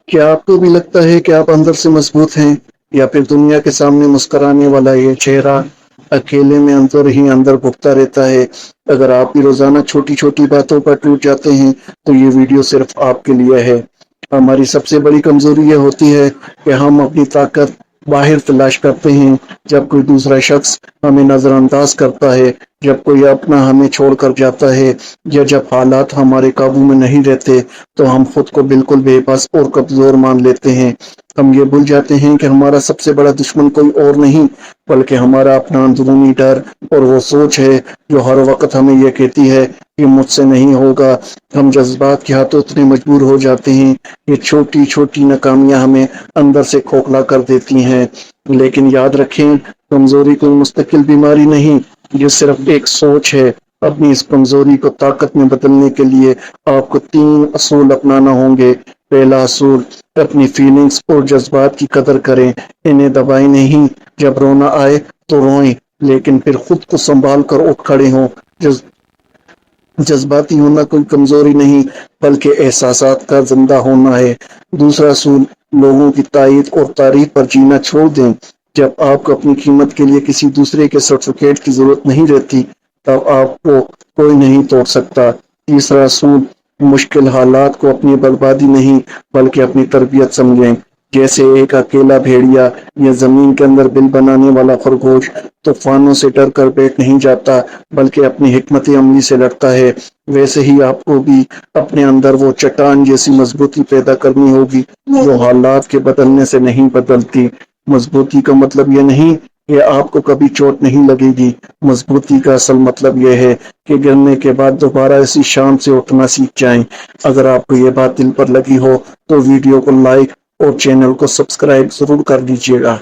کیا آپ کو بھی لگتا ہے کہ آپ اندر سے مضبوط ہیں، یا پھر دنیا کے سامنے مسکرانے والا یہ چہرہ اکیلے میں اندر ہی اندر بھگتا رہتا ہے؟ اگر آپ بھی روزانہ چھوٹی چھوٹی باتوں پر ٹوٹ جاتے ہیں تو یہ ویڈیو صرف آپ کے لیے ہے۔ ہماری سب سے بڑی کمزوری یہ ہوتی ہے کہ ہم اپنی طاقت باہر تلاش کرتے ہیں، جب کوئی دوسرا شخص ہمیں نظر انداز کرتا ہے، جب کوئی اپنا ہمیں چھوڑ کر جاتا ہے، یا جب حالات ہمارے قابو میں نہیں رہتے، تو ہم خود کو بالکل بے بس اور کمزور مان لیتے ہیں۔ ہم یہ بھول جاتے ہیں کہ ہمارا سب سے بڑا دشمن کوئی اور نہیں بلکہ ہمارا اپنا اندرونی ڈر اور وہ سوچ ہے جو ہر وقت ہمیں یہ کہتی ہے کہ مجھ سے نہیں ہوگا۔ ہم جذبات کے ہاتھوں اتنے مجبور ہو جاتے ہیں، یہ چھوٹی چھوٹی ناکامیاں ہمیں اندر سے کھوکھلا کر دیتی ہیں۔ لیکن یاد رکھیں، کمزوری کوئی مستقل بیماری نہیں، یہ صرف ایک سوچ ہے۔ اپنی اس کمزوری کو طاقت میں بدلنے کے لیے آپ کو 3 اصول اپنانا ہوں گے۔ پہلا اصول: اپنی فیلنگز اور جذبات کی قدر کریں، انہیں دبائیں نہیں۔ جب رونا آئے تو روئیں، لیکن پھر خود کو سنبھال کر اٹھ کھڑے ہوں۔ جذباتی ہونا کوئی کمزوری نہیں بلکہ احساسات کا زندہ ہونا ہے۔ دوسرا اصول: لوگوں کی تائید اور تعریف پر جینا چھوڑ دیں۔ جب آپ کو اپنی قیمت کے لیے کسی دوسرے کے سرٹیفکیٹ کی ضرورت نہیں رہتی، تب آپ کو کوئی نہیں توڑ سکتا۔ تیسرا اصول: مشکل حالات کو اپنی بربادی نہیں بلکہ اپنی تربیت سمجھیں۔ جیسے ایک اکیلا بھیڑیا یا زمین کے اندر بل بنانے والا خرگوش طوفانوں سے ڈر کر بیٹھ نہیں جاتا بلکہ اپنی حکمت عملی سے لڑتا ہے، ویسے ہی آپ کو بھی اپنے اندر وہ چٹان جیسی مضبوطی پیدا کرنی ہوگی جو حالات کے بدلنے سے نہیں بدلتی۔ مضبوطی کا مطلب یہ نہیں کہ آپ کو کبھی چوٹ نہیں لگے گی، مضبوطی کا اصل مطلب یہ ہے کہ گرنے کے بعد دوبارہ اسی شان سے اٹھنا سیکھ جائیں۔ اگر آپ کو یہ بات دل پر لگی ہو تو ویڈیو کو لائک اور چینل کو سبسکرائب ضرور کر دیجیے گا۔